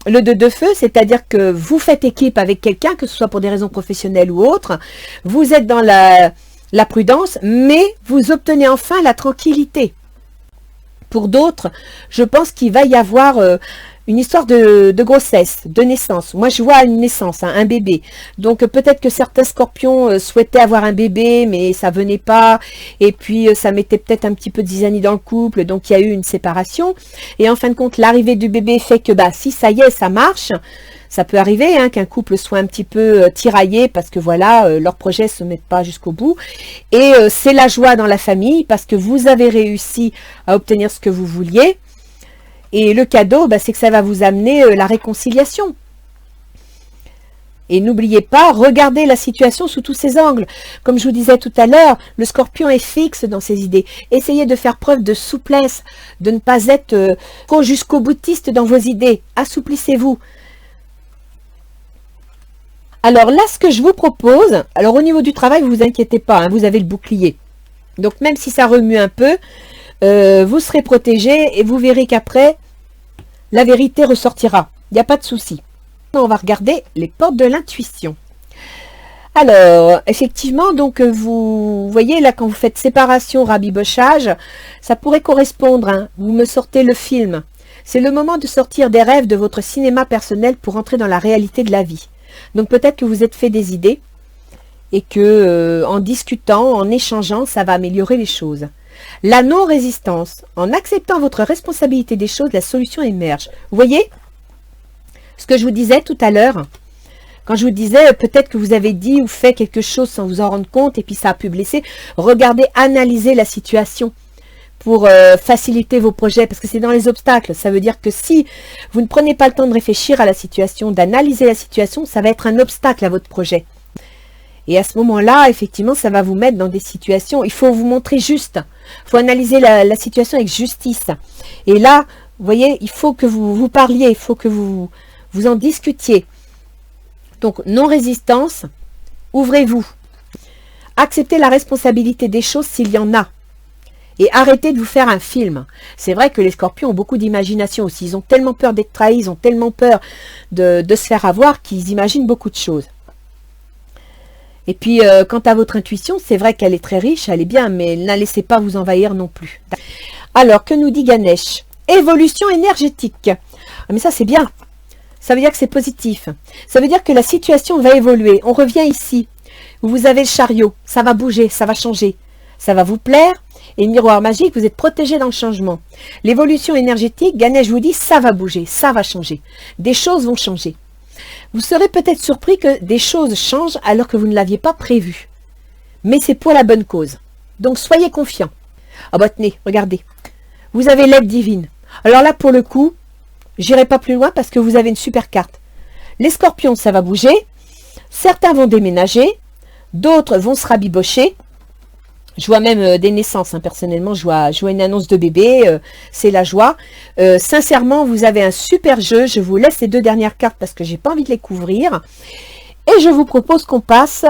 le 2 de feu, c'est-à-dire que vous faites équipe avec quelqu'un, que ce soit pour des raisons professionnelles ou autres. Vous êtes dans la prudence, mais vous obtenez enfin la tranquillité. Pour d'autres, je pense qu'il va y avoir une histoire de grossesse, de naissance. Moi, je vois une naissance, hein, un bébé. Donc, peut-être que certains scorpions souhaitaient avoir un bébé, mais ça venait pas. Et puis, ça mettait peut-être un petit peu de zizanie dans le couple. Donc, il y a eu une séparation. Et en fin de compte, l'arrivée du bébé fait que, bah, si ça y est, ça marche. Ça peut arriver hein, qu'un couple soit un petit peu tiraillé parce que voilà, leurs projets ne se mettent pas jusqu'au bout. Et c'est la joie dans la famille parce que vous avez réussi à obtenir ce que vous vouliez. Et le cadeau, bah, c'est que ça va vous amener la réconciliation. Et n'oubliez pas, regardez la situation sous tous ses angles. Comme je vous disais tout à l'heure, le scorpion est fixe dans ses idées. Essayez de faire preuve de souplesse, de ne pas être trop jusqu'au boutiste dans vos idées. Assouplissez-vous. Alors là, ce que je vous propose, alors au niveau du travail, vous vous inquiétez pas, hein, vous avez le bouclier. Donc même si ça remue un peu, vous serez protégé et vous verrez qu'après, la vérité ressortira. Il n'y a pas de souci. On va regarder les portes de l'intuition. Alors, effectivement, donc vous voyez là, quand vous faites séparation, rabibochage, ça pourrait correspondre, hein, vous me sortez le film. C'est le moment de sortir des rêves de votre cinéma personnel pour entrer dans la réalité de la vie. Donc peut-être que vous êtes fait des idées et que en discutant, en échangeant, ça va améliorer les choses. La non-résistance. En acceptant votre responsabilité des choses, la solution émerge. Vous voyez ce que je vous disais tout à l'heure? Quand je vous disais, peut-être que vous avez dit ou fait quelque chose sans vous en rendre compte et puis ça a pu blesser. Regardez, analysez la situation pour faciliter vos projets, parce que c'est dans les obstacles. Ça veut dire que si vous ne prenez pas le temps de réfléchir à la situation, d'analyser la situation, ça va être un obstacle à votre projet. Et à ce moment-là, effectivement, ça va vous mettre dans des situations, il faut vous montrer juste. Il faut analyser la situation avec justice. Et là, vous voyez, il faut que vous parliez, il faut que vous en discutiez. Donc, non-résistance, ouvrez-vous. Acceptez la responsabilité des choses s'il y en a. Et arrêtez de vous faire un film. C'est vrai que les scorpions ont beaucoup d'imagination aussi. Ils ont tellement peur d'être trahis, ils ont tellement peur de se faire avoir qu'ils imaginent beaucoup de choses. Et puis, quant à votre intuition, c'est vrai qu'elle est très riche, elle est bien, mais ne la laissez pas vous envahir non plus. Alors, que nous dit Ganesh? Évolution énergétique. Mais ça, c'est bien. Ça veut dire que c'est positif. Ça veut dire que la situation va évoluer. On revient ici, où vous avez le chariot. Ça va bouger, ça va changer. Ça va vous plaire. Et le miroir magique, vous êtes protégé dans le changement. L'évolution énergétique, Ganesh vous dit, ça va bouger, ça va changer. Des choses vont changer. Vous serez peut-être surpris que des choses changent alors que vous ne l'aviez pas prévu. Mais c'est pour la bonne cause. Donc soyez confiants. Ah bah tenez, regardez. Vous avez l'aide divine. Alors là, pour le coup, j'irai pas plus loin parce que vous avez une super carte. Les scorpions, ça va bouger. Certains vont déménager. D'autres vont se rabibocher. Je vois même des naissances, hein, personnellement, je vois une annonce de bébé, c'est la joie. Sincèrement, vous avez un super jeu. Je vous laisse les deux dernières cartes parce que j'ai pas envie de les couvrir. Et je vous propose qu'on passe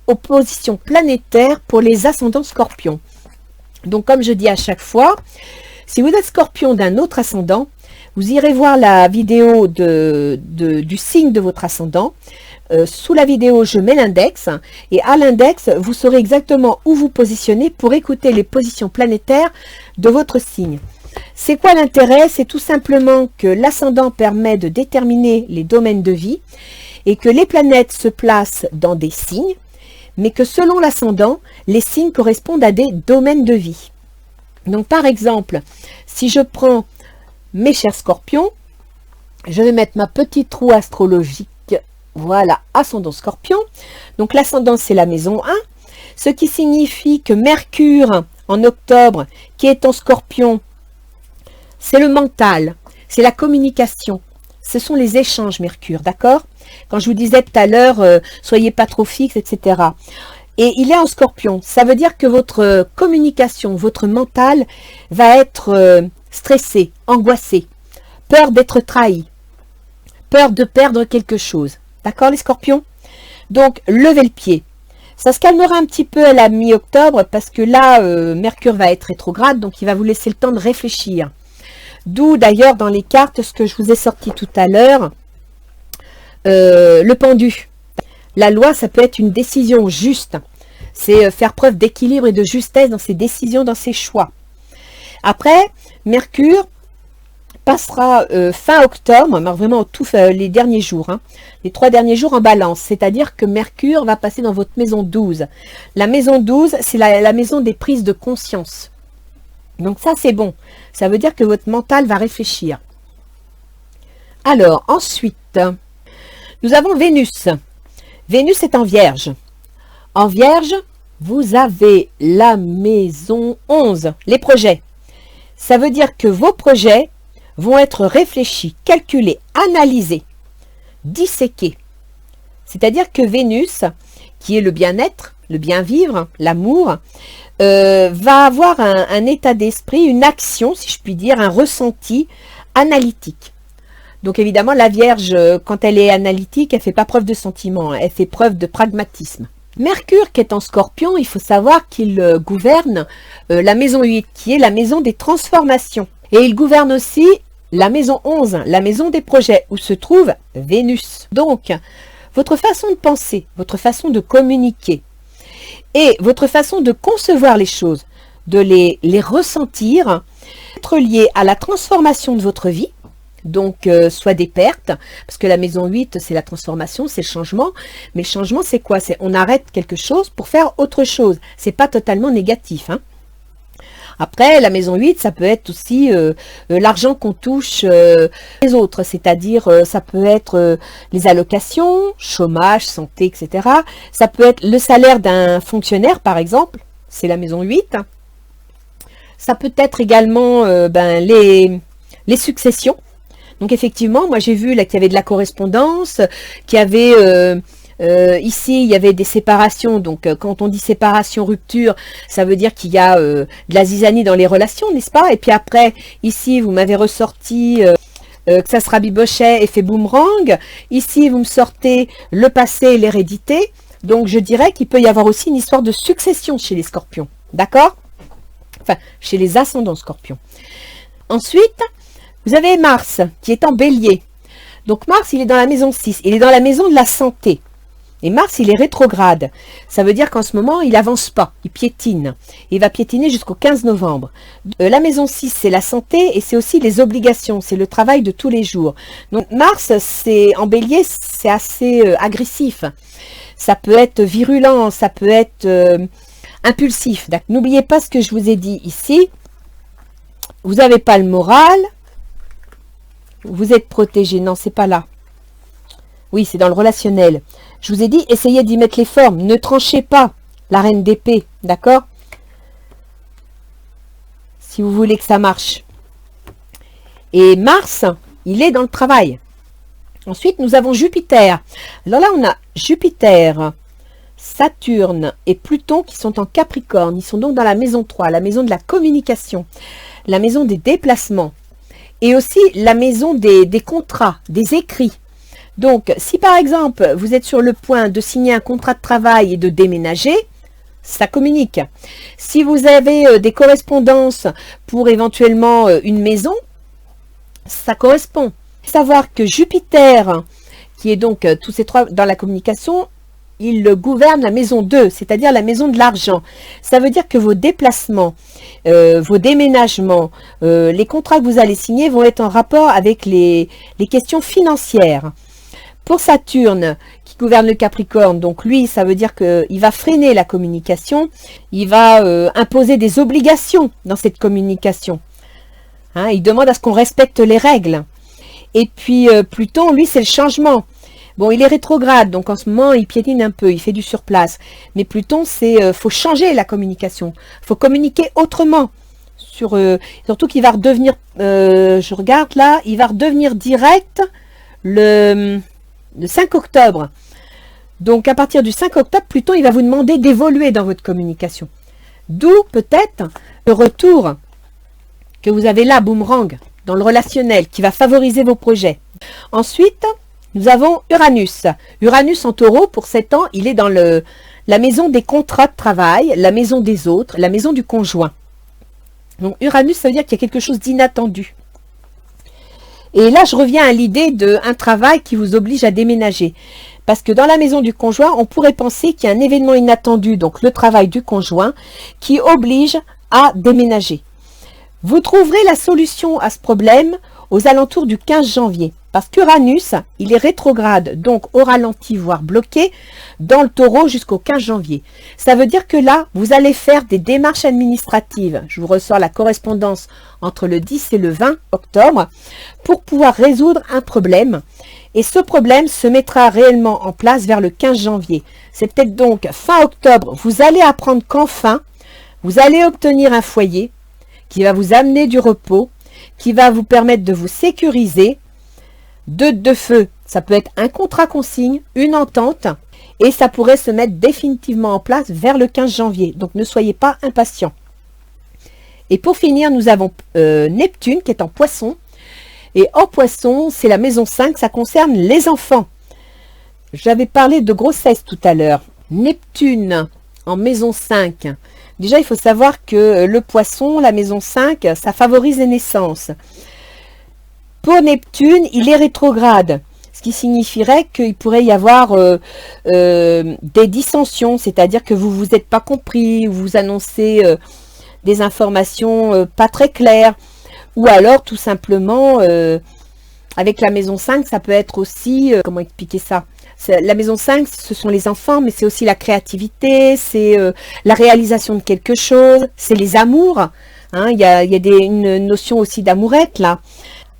aux positions planétaires pour les ascendants scorpions. Donc, comme je dis à chaque fois, si vous êtes scorpion d'un autre ascendant, vous irez voir la vidéo du signe de votre ascendant. Sous la vidéo, je mets l'index et à l'index, vous saurez exactement où vous positionnez pour écouter les positions planétaires de votre signe. C'est quoi l'intérêt? C'est tout simplement que l'ascendant permet de déterminer les domaines de vie et que les planètes se placent dans des signes, mais que selon l'ascendant, les signes correspondent à des domaines de vie. Donc par exemple, si je prends mes chers scorpions, je vais mettre ma petite roue astrologique. Voilà, ascendant scorpion. Donc l'ascendant, c'est la maison 1, ce qui signifie que Mercure, en octobre, qui est en scorpion, c'est le mental, c'est la communication. Ce sont les échanges, Mercure, d'accord? Quand je vous disais tout à l'heure, soyez pas trop fixe, etc. Et il est en scorpion. Ça veut dire que votre communication, votre mental va être stressé, angoissé, peur d'être trahi, peur de perdre quelque chose. D'accord les scorpions? Donc, levez le pied. Ça se calmera un petit peu à la mi-octobre parce que là, Mercure va être rétrograde, donc il va vous laisser le temps de réfléchir. D'où d'ailleurs dans les cartes, ce que je vous ai sorti tout à l'heure, le pendu. La loi, ça peut être une décision juste. C'est faire preuve d'équilibre et de justesse dans ses décisions, dans ses choix. Après, Mercure passera fin octobre, mais vraiment les derniers jours, hein, les 3 derniers jours en balance, c'est-à-dire que Mercure va passer dans votre maison 12. La maison 12, c'est la maison des prises de conscience. Donc ça, c'est bon. Ça veut dire que votre mental va réfléchir. Alors, ensuite, nous avons Vénus. Vénus est en Vierge. En Vierge, vous avez la maison 11, les projets. Ça veut dire que vos projets vont être réfléchis, calculés, analysés, disséqués. C'est-à-dire que Vénus, qui est le bien-être, le bien-vivre, l'amour, va avoir un état d'esprit, une action, si je puis dire, un ressenti analytique. Donc évidemment, la Vierge, quand elle est analytique, elle ne fait pas preuve de sentiment, elle fait preuve de pragmatisme. Mercure, qui est en Scorpion, il faut savoir qu'il gouverne la maison 8, qui est la maison des transformations. Et il gouverne aussi la maison 11, la maison des projets, où se trouve Vénus. Donc, votre façon de penser, votre façon de communiquer et votre façon de concevoir les choses, de les ressentir, être lié à la transformation de votre vie, donc soit des pertes, parce que la maison 8, c'est la transformation, c'est le changement, mais le changement, c'est quoi? C'est on arrête quelque chose pour faire autre chose. C'est pas totalement négatif, hein. Après, la maison 8, ça peut être aussi l'argent qu'on touche les autres, c'est-à-dire ça peut être les allocations, chômage, santé, etc. Ça peut être le salaire d'un fonctionnaire, par exemple, c'est la maison 8. Ça peut être également les successions. Donc effectivement, moi j'ai vu là qu'il y avait de la correspondance, qu'il y avait... ici, il y avait des séparations, donc quand on dit séparation, rupture, ça veut dire qu'il y a de la zizanie dans les relations, n'est-ce pas? Et puis après, ici, vous m'avez ressorti que ça se rabibochait et fait boomerang. Ici, vous me sortez le passé et l'hérédité. Donc, je dirais qu'il peut y avoir aussi une histoire de succession chez les scorpions, d'accord? Enfin, chez les ascendants scorpions. Ensuite, vous avez Mars qui est en bélier. Donc, Mars, il est dans la maison 6, il est dans la maison de la santé. Et Mars, il est rétrograde. Ça veut dire qu'en ce moment, il avance pas, il piétine. Il va piétiner jusqu'au 15 novembre. La maison 6, c'est la santé et c'est aussi les obligations, c'est le travail de tous les jours. Donc Mars, c'est en bélier, c'est assez agressif. Ça peut être virulent, ça peut être impulsif. N'oubliez pas ce que je vous ai dit ici. Vous n'avez pas le moral. Vous êtes protégé. Non, c'est pas là. Oui, c'est dans le relationnel. Je vous ai dit, essayez d'y mettre les formes. Ne tranchez pas la reine d'épée, d'accord? Si vous voulez que ça marche. Et Mars, il est dans le travail. Ensuite, nous avons Jupiter. Alors là, on a Jupiter, Saturne et Pluton qui sont en Capricorne. Ils sont donc dans la maison 3, la maison de la communication, la maison des déplacements et aussi la maison des contrats, des écrits. Donc, si par exemple, vous êtes sur le point de signer un contrat de travail et de déménager, ça communique. Si vous avez des correspondances pour éventuellement une maison, ça correspond. Savoir que Jupiter, qui est donc tous ces trois dans la communication, il gouverne la maison 2, c'est-à-dire la maison de l'argent. Ça veut dire que vos déplacements, vos déménagements, les contrats que vous allez signer vont être en rapport avec les questions financières. Pour Saturne, qui gouverne le Capricorne, donc lui, ça veut dire qu'il va freiner la communication, il va imposer des obligations dans cette communication. Hein, il demande à ce qu'on respecte les règles. Et puis Pluton, lui, c'est le changement. Bon, il est rétrograde, donc en ce moment, il piétine un peu, il fait du surplace. Mais Pluton, c'est faut changer la communication. Il faut communiquer autrement. Surtout qu'il va redevenir, je regarde là, il va redevenir direct le 5 octobre. Donc à partir du 5 octobre, Pluton, il va vous demander d'évoluer dans votre communication. D'où peut-être le retour que vous avez là, boomerang, dans le relationnel, qui va favoriser vos projets. Ensuite, nous avons Uranus. Uranus en taureau, pour 7 ans, il est dans la maison des contrats de travail, la maison des autres, la maison du conjoint. Donc Uranus, ça veut dire qu'il y a quelque chose d'inattendu. Et là, je reviens à l'idée d'un travail qui vous oblige à déménager. Parce que dans la maison du conjoint, on pourrait penser qu'il y a un événement inattendu, donc le travail du conjoint, qui oblige à déménager. Vous trouverez la solution à ce problème aux alentours du 15 janvier. Parce qu'Uranus, il est rétrograde, donc au ralenti, voire bloqué, dans le taureau jusqu'au 15 janvier. Ça veut dire que là, vous allez faire des démarches administratives. Je vous ressors la correspondance entre le 10 et le 20 octobre pour pouvoir résoudre un problème. Et ce problème se mettra réellement en place vers le 15 janvier. C'est peut-être donc fin octobre, vous allez apprendre qu'enfin, vous allez obtenir un foyer qui va vous amener du repos, qui va vous permettre de vous sécuriser. De feu, ça peut être un contrat qu'on signe, une entente, et ça pourrait se mettre définitivement en place vers le 15 janvier. Donc ne soyez pas impatients. Et pour finir, nous avons Neptune qui est en poisson. Et en poisson, c'est la maison 5, ça concerne les enfants. J'avais parlé de grossesse tout à l'heure. Neptune en maison 5. Déjà, il faut savoir que le poisson, la maison 5, ça favorise les naissances. Pour Neptune, il est rétrograde, ce qui signifierait qu'il pourrait y avoir des dissensions, c'est-à-dire que vous vous êtes pas compris, vous annoncez des informations pas très claires, ou alors tout simplement, avec la maison 5, ça peut être aussi, comment expliquer ça? La maison 5, ce sont les enfants, mais c'est aussi la créativité, c'est la réalisation de quelque chose, c'est les amours, hein, il y a une notion aussi d'amourette là.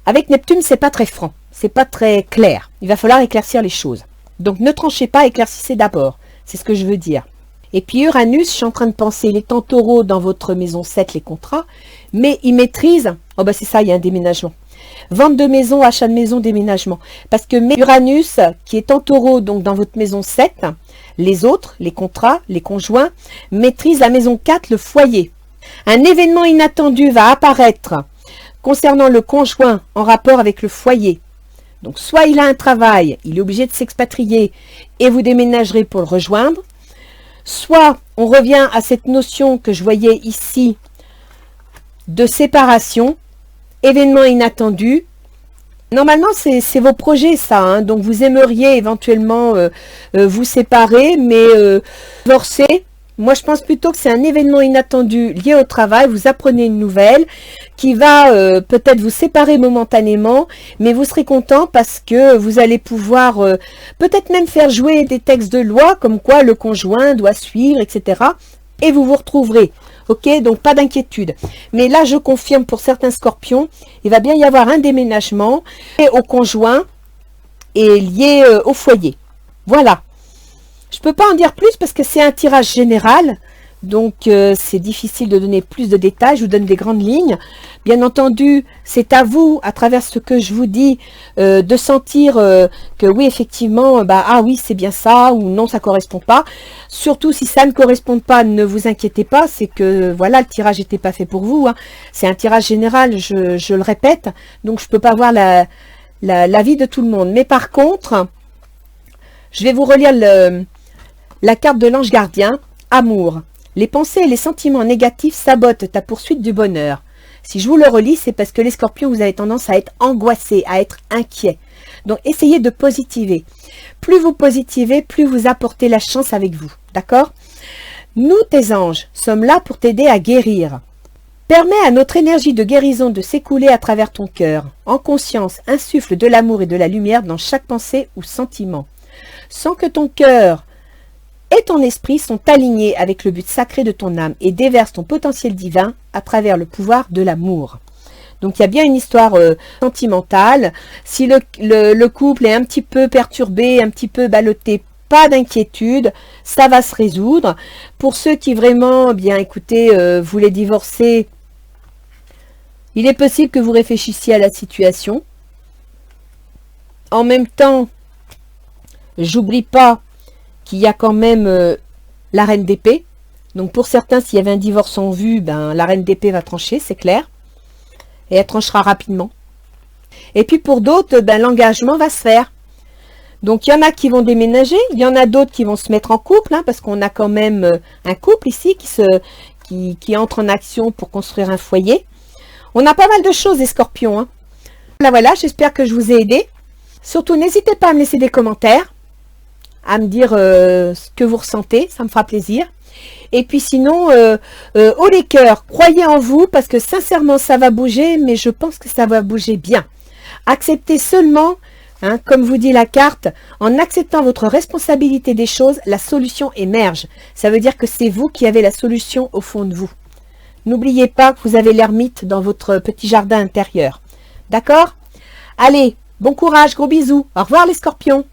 Avec Neptune, c'est pas très franc, c'est pas très clair. Il va falloir éclaircir les choses. Donc ne tranchez pas, éclaircissez d'abord. C'est ce que je veux dire. Et puis Uranus, je suis en train de penser, il est en taureau dans votre maison 7, les contrats, mais il maîtrise, oh bah c'est ça, il y a un déménagement. Vente de maison, achat de maison, déménagement. Parce que Uranus, qui est en taureau, donc dans votre maison 7, les autres, les contrats, les conjoints, maîtrisent la maison 4, le foyer. Un événement inattendu va apparaître concernant le conjoint en rapport avec le foyer. Donc soit il a un travail, il est obligé de s'expatrier et vous déménagerez pour le rejoindre, soit on revient à cette notion que je voyais ici de séparation, événement inattendu. Normalement c'est vos projets ça, hein, donc vous aimeriez éventuellement vous séparer, mais divorcer. Moi, je pense plutôt que c'est un événement inattendu lié au travail. Vous apprenez une nouvelle qui va peut-être vous séparer momentanément, mais vous serez content parce que vous allez pouvoir peut-être même faire jouer des textes de loi comme quoi le conjoint doit suivre, etc. Et vous vous retrouverez. Ok, donc pas d'inquiétude. Mais là, je confirme pour certains scorpions, il va bien y avoir un déménagement lié au conjoint et lié au foyer. Voilà. Je ne peux pas en dire plus parce que c'est un tirage général, donc c'est difficile de donner plus de détails, je vous donne des grandes lignes. Bien entendu, c'est à vous, à travers ce que je vous dis, de sentir que oui, effectivement, ah oui, c'est bien ça, ou non, ça ne correspond pas. Surtout si ça ne correspond pas, ne vous inquiétez pas, c'est que voilà, le tirage n'était pas fait pour vous, hein. C'est un tirage général, je le répète, donc je ne peux pas avoir l'avis de tout le monde. Mais par contre, je vais vous relire la carte de l'ange gardien, amour. Les pensées et les sentiments négatifs sabotent ta poursuite du bonheur. Si je vous le relis, c'est parce que les scorpions, vous avez tendance à être angoissés, à être inquiets. Donc, essayez de positiver. Plus vous positivez, plus vous apportez la chance avec vous. D'accord? Nous, tes anges, sommes là pour t'aider à guérir. Permets à notre énergie de guérison de s'écouler à travers ton cœur. En conscience, insuffle de l'amour et de la lumière dans chaque pensée ou sentiment. Sans que ton cœur et ton esprit sont alignés avec le but sacré de ton âme et déversent ton potentiel divin à travers le pouvoir de l'amour. Donc il y a bien une histoire sentimentale. Si le couple est un petit peu perturbé, un petit peu ballotté, pas d'inquiétude, ça va se résoudre. Pour ceux qui vraiment, bien écoutez, voulaient divorcer, il est possible que vous réfléchissiez à la situation. En même temps, j'oublie pas qu'il y a quand même la reine d'épée. Donc pour certains, s'il y avait un divorce en vue, la reine d'épée va trancher, c'est clair. Et elle tranchera rapidement. Et puis pour d'autres, l'engagement va se faire. Donc il y en a qui vont déménager, il y en a d'autres qui vont se mettre en couple, hein, parce qu'on a quand même un couple ici qui entre en action pour construire un foyer. On a pas mal de choses, les scorpions. Hein. Voilà, j'espère que je vous ai aidé. Surtout, n'hésitez pas à me laisser des commentaires, à me dire ce que vous ressentez, ça me fera plaisir. Et puis sinon, haut les cœurs, croyez en vous, parce que sincèrement, ça va bouger, mais je pense que ça va bouger bien. Acceptez seulement, hein, comme vous dit la carte, en acceptant votre responsabilité des choses, la solution émerge. Ça veut dire que c'est vous qui avez la solution au fond de vous. N'oubliez pas que vous avez l'ermite dans votre petit jardin intérieur. D'accord? Allez, bon courage, gros bisous. Au revoir les scorpions.